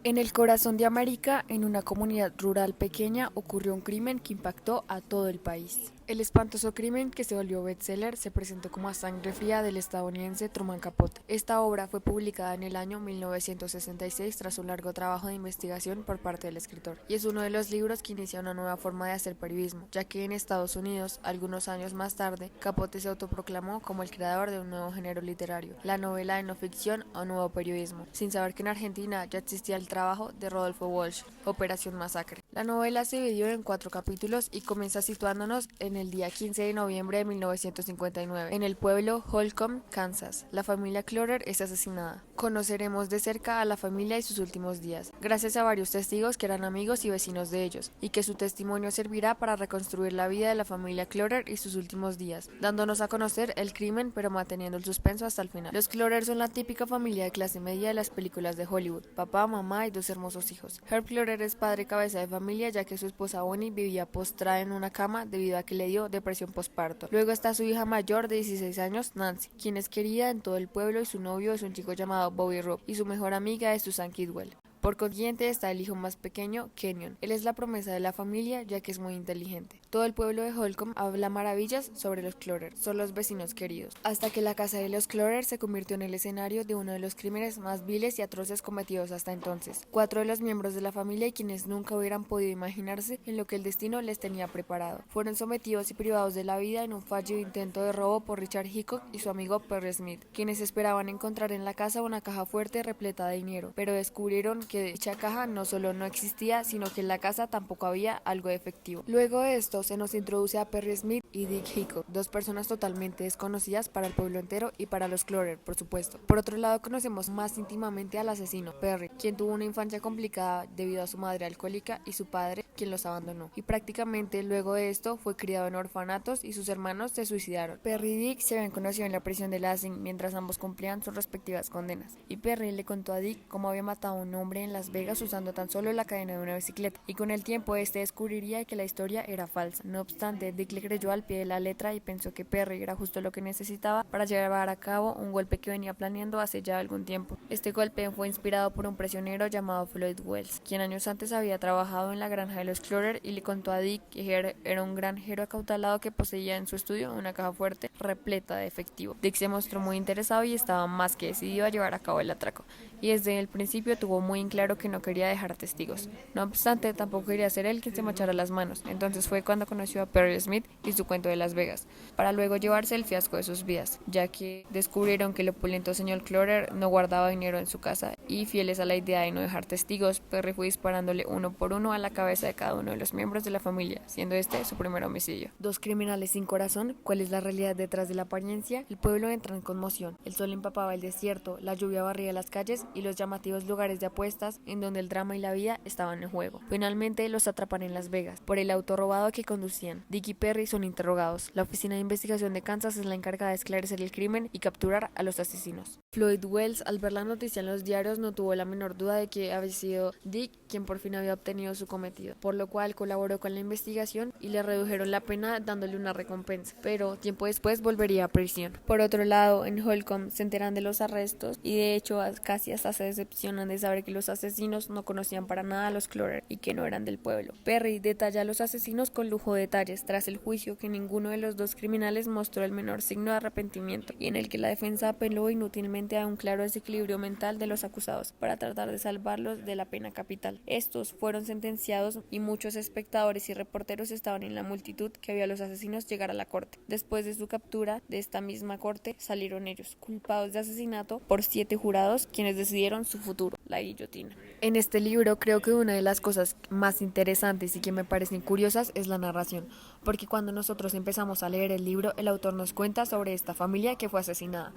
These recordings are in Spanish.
En el corazón de América, en una comunidad rural pequeña, ocurrió un crimen que impactó a todo el país. El espantoso crimen que se volvió bestseller se presentó como A Sangre Fría del estadounidense Truman Capote. Esta obra fue publicada en el año 1966 tras un largo trabajo de investigación por parte del escritor, y es uno de los libros que inicia una nueva forma de hacer periodismo, ya que en Estados Unidos, algunos años más tarde, Capote se autoproclamó como el creador de un nuevo género literario, la novela de no ficción o nuevo periodismo, sin saber que en Argentina ya existía el trabajo de Rodolfo Walsh, Operación Masacre. La novela se dividió en 4 capítulos y comienza situándonos en el día 15 de noviembre de 1959, en el pueblo Holcomb, Kansas. La familia Clorer es asesinada. Conoceremos de cerca a la familia y sus últimos días, gracias a varios testigos que eran amigos y vecinos de ellos, y que su testimonio servirá para reconstruir la vida de la familia Clorer y sus últimos días, dándonos a conocer el crimen pero manteniendo el suspenso hasta el final. Los Clorer son la típica familia de clase media de las películas de Hollywood: papá, mamá y 2 hermosos hijos. Herb Clorer es padre cabeza de familia, ya que su esposa Bonnie vivía postrada en una cama debido a que le dio depresión postparto. Luego está su hija mayor de 16 años, Nancy, quien es querida en todo el pueblo, y su novio es un chico llamado Bobby Robb, y su mejor amiga es Susan Kidwell. Por consiguiente está el hijo más pequeño, Kenyon. Él es la promesa de la familia, ya que es muy inteligente. Todo el pueblo de Holcomb habla maravillas sobre los Clorer, son los vecinos queridos, hasta que la casa de los Clorer se convirtió en el escenario de uno de los crímenes más viles y atroces cometidos hasta entonces. 4 de los miembros de la familia, y quienes nunca hubieran podido imaginarse en lo que el destino les tenía preparado, fueron sometidos y privados de la vida en un fallido intento de robo por Richard Hickok y su amigo Perry Smith, quienes esperaban encontrar en la casa una caja fuerte repleta de dinero, pero descubrieron que dicha caja no solo no existía, sino que en la casa tampoco había algo de efectivo. Luego de esto se nos introduce a Perry Smith y Dick Hickok, 2 personas totalmente desconocidas para el pueblo entero y para los Clorer, por supuesto. Por otro lado, conocemos más íntimamente al asesino, Perry, quien tuvo una infancia complicada debido a su madre alcohólica y su padre, quien los abandonó, y prácticamente luego de esto fue criado en orfanatos y sus hermanos se suicidaron. Perry y Dick se habían conocido en la prisión de Lansing mientras ambos cumplían sus respectivas condenas, y Perry le contó a Dick cómo había matado a un hombre en Las Vegas usando tan solo la cadena de una bicicleta, y con el tiempo este descubriría que la historia era falsa. No obstante, Dick le creyó al pie de la letra y pensó que Perry era justo lo que necesitaba para llevar a cabo un golpe que venía planeando hace ya algún tiempo. Este golpe fue inspirado por un prisionero llamado Floyd Wells, quien años antes había trabajado en la granja de los Clorer, y le contó a Dick que era un granjero acautalado que poseía en su estudio una caja fuerte repleta de efectivo. Dick se mostró muy interesado y estaba más que decidido a llevar a cabo el atraco, y desde el principio tuvo muy en claro que no quería dejar testigos. No obstante, tampoco quería ser él quien se mochara las manos. Entonces fue cuando conoció a Perry Smith y su cuento de Las Vegas, para luego llevarse el fiasco de sus vidas, ya que descubrieron que el opulento señor Clorer no guardaba dinero en su casa, y fieles a la idea de no dejar testigos, Perry fue disparándole uno por uno a la cabeza de cada uno de los miembros de la familia, siendo este su primer homicidio. 2 criminales sin corazón. ¿Cuál es la realidad detrás de la apariencia? El pueblo entra en conmoción. El sol empapaba el desierto, la lluvia barría las calles y los llamativos lugares de apuestas en donde el drama y la vida estaban en juego. Finalmente los atrapan en Las Vegas por el auto robado que conducían. Dick y Perry son interrogados. La oficina de investigación de Kansas es la encargada de esclarecer el crimen y capturar a los asesinos. Floyd Wells, al ver la noticia en los diarios, no tuvo la menor duda de que había sido Dick quien por fin había obtenido su cometido, por lo cual colaboró con la investigación y le redujeron la pena dándole una recompensa, pero tiempo después volvería a prisión. Por otro lado, en Holcomb se enteran de los arrestos y de hecho casi hasta se decepcionan de saber que los asesinos no conocían para nada a los Clorer y que no eran del pueblo. Perry detalla a los asesinos con lujo de detalles tras el juicio que ninguno de los 2 criminales mostró el menor signo de arrepentimiento, y en el que la defensa apeló inútilmente a un claro desequilibrio mental de los acusados para tratar de salvarlos de la pena capital. Estos fueron sentenciados y muchos espectadores y reporteros estaban en la multitud que vio a los asesinos llegar a la corte. Después de su captura de esta misma corte salieron ellos, culpados de asesinato por 7 jurados, quienes decidieron su futuro, la guillotina. En este libro creo que una de las cosas más interesantes y que me parecen curiosas es la narración, porque cuando nosotros empezamos a leer el libro, el autor nos cuenta sobre esta familia que fue asesinada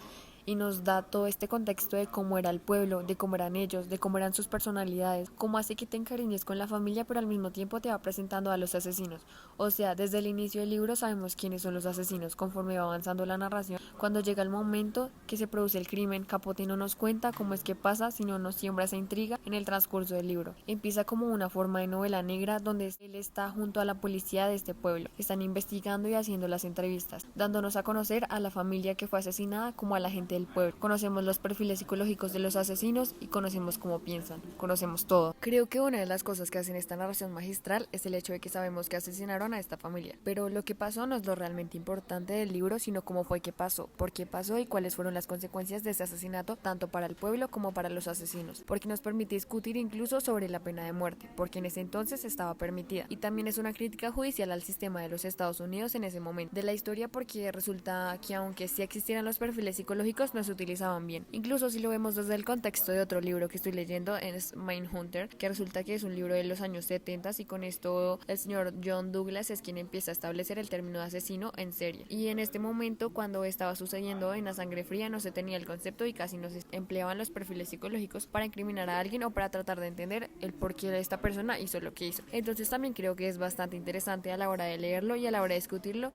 y nos da todo este contexto de cómo era el pueblo, de cómo eran ellos, de cómo eran sus personalidades, cómo hace que te encariñes con la familia, pero al mismo tiempo te va presentando a los asesinos. O sea, desde el inicio del libro sabemos quiénes son los asesinos. Conforme va avanzando la narración, cuando llega el momento que se produce el crimen, Capote no nos cuenta cómo es que pasa, sino nos siembra esa intriga en el transcurso del libro. Empieza como una forma de novela negra donde él está junto a la policía de este pueblo. Están investigando y haciendo las entrevistas, dándonos a conocer a la familia que fue asesinada como a la gente del pueblo. Conocemos los perfiles psicológicos de los asesinos y conocemos cómo piensan, conocemos todo. Creo que una de las cosas que hacen esta narración magistral es el hecho de que sabemos que asesinaron a esta familia, pero lo que pasó no es lo realmente importante del libro, sino cómo fue que pasó, por qué pasó y cuáles fueron las consecuencias de este asesinato tanto para el pueblo como para los asesinos, porque nos permite discutir incluso sobre la pena de muerte, porque en ese entonces estaba permitida, y también es una crítica judicial al sistema de los Estados Unidos en ese momento de la historia, porque resulta que aunque sí existieran los perfiles psicológicos no se utilizaban bien, incluso si lo vemos desde el contexto de otro libro que estoy leyendo, es Mindhunter, que resulta que es un libro de los años 70 y con esto el señor John Douglas es quien empieza a establecer el término de asesino en serie, y en este momento cuando estaba sucediendo en La Sangre Fría no se tenía el concepto y casi no se empleaban los perfiles psicológicos para incriminar a alguien o para tratar de entender el por qué esta persona hizo lo que hizo. Entonces también creo que es bastante interesante a la hora de leerlo y a la hora de discutirlo